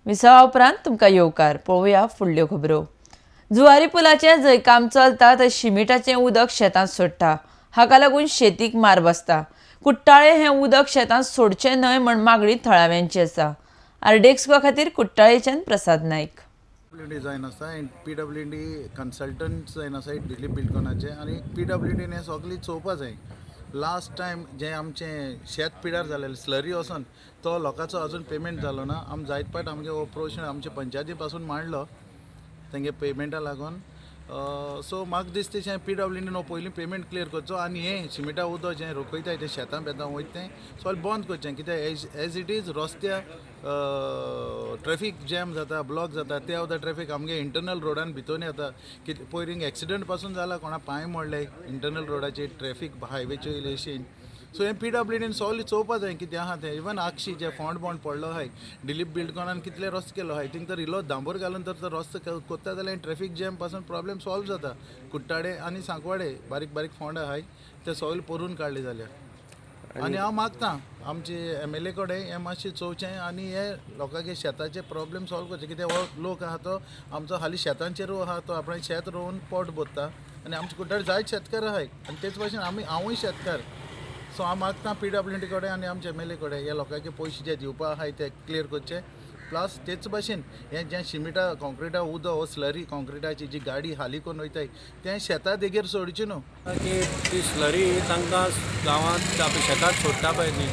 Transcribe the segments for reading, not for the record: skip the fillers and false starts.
विसावा उपरांत तुमकां येवकार पळोवया फुडल्यो खबरो। जुवारी पुलाचें जंय काम चलता थंय शिमिटाचें उदक शेतांत सोडटा, हाका लागून शेतीक मार बसता। कुट्टाळे हें उदक शेतांत सोडचें न्हय म्हण मागणी थळाव्यांची आसा। आरडेक्स्को खातीर कुट्टाळेच्यान प्रसाद नायक। जायन आसा आनी PWD कन्सल्टंट जायन आसा दिलीप बिल्डकॉनाचे आनी PWDन हें सगळी चोवपा जाय। लास्ट टायम जें आमचें शेत पिड्यार जालेलें स्लरी वचोन तो लोकांचो अजून पेमेंट जालो ना। आमी जायत पाट आमगे हो प्रश्न आमचे पंचायती पासून मांडलो तेंगे पेमेंटा लागून। सो म्हाका दिसता तें PWDन हो पयलीं पेमेंट क्लियर करचो आनी हें सिमिटा उदक जें रोखयताय तें शेतां बेतां वयता तें सगळें बंद करचें, कित्याक एज इट इज रस्त्यार ट्रॅफिक जॅम जाता, ब्लॉक जाता, ते सुद्दां ट्रॅफिक आमगे इंटरनल रोडान भितर येता। कितें पयलीं एक्सिडंट पासून जाला, कोणा पांय मोडले इंटरनल रोडाचेर ट्रॅफिक हायवेचे इलेशन। सो हें PWDन सगळें चोवपा जाय कितें आहा तें। इवन आगशी जे फोंड बोंड पडलो आहाय दिलीप बिल्डकॉनान कितले रस्तो केलो आहाय थिंग तर इल्लो दांबोर घालून तर तो रस्तो कोत्ता जाल्यार ट्रॅफिक जॅम पासून प्रॉब्लेम सॉल्व जाता। कुट्टाडे आनी सांकवाडे बारीक बारीक फोंड आहाय ते सगळे परून काडले जाल्यार। आनी हांव मागतां आमचे MLA कडेन हें मातशें चोवचें आनी हे लोकांचे शेताचे प्रॉब्लेम सॉल्व करचे, कित्याक हो लोक आहा तो आमचो हालीं शेतांचेरू आहा, तो आपणें शेत रोवन पोट भरता आनी आमचे कुट्टाडे जायत शेतकार आहाय आनी तेच भाशेन हांवूय शेतकार। सो हांव मागतां PWD कडेन आनी आमचे MLA कडेन हे लोकांचे पयशे जे दिवपा आहाय ते क्लियर करचे। प्लस तेच भाशेन हें जें सिमिटा कॉन्क्रिटा उदक हो स्लरी कॉन्क्रिटाची जी गाडी हाली करून वयताय तें शेतां देगेर सोडची न्हू। की ती स्लरी तांकां गांवांत आपल्या शेतांत सोडटा पळय न्ही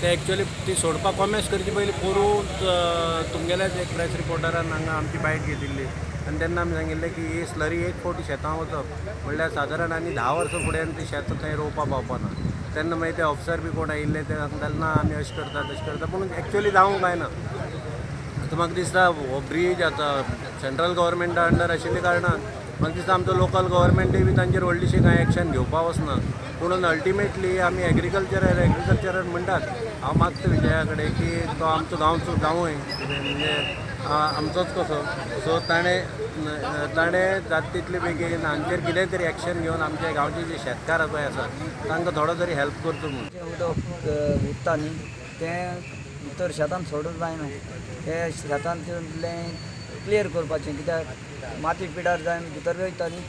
ते एक्चुअली ती सोडपाक कॉमेस करची पयलीं पोरून तुमगेल्याच एक प्रेस रिपोर्टरान हांगा आमची बायट घेतिल्ली आनी तेन्ना आमी सांगिल्लें की ही स्लरी एक फावटी शेतां वचप म्हणल्यार सादारण आनी 10 वर्सां फुडें ती शेत थंय रोवपाक पावपाना। तेन्ना मागीर ते ऑफिसर बी कोण आयिल्ले ते तेन्ना आमी अशें करता तशें करता पूण एक्चुअली जावंक जायना। आतां म्हाका दिसता हो ब्रीज आतां सेंट्रल गव्हर्मेंटा अंडर आशिल्ल्या कारणान म्हाका दिसता आमचो लोकल गव्हर्मेंटूय बी तांचेर व्हडलीशी कांय एक्शन घेवपा वचना। म्हणून अल्टिमेटली आमी एग्रीकल्चर म्हणटात। हांव मागता विजया कडेन की तो आमचो गांवूय म्हणजे आमचोच कसो, सो ताणें जाता तितले बेगीन हांचेर कितेंय तरी एक्शन घेवन आमचे गांवचे जे शेतकार पळय आसा तांकां थोडो तरी हेल्प करचो म्हणून। उदक उरता न्ही तें भितर शेतान सोडूंक जायना, ते शेतान क्लियर करपाचें, कित्याक माती पिड्यार जावन भितर वयता न्ही।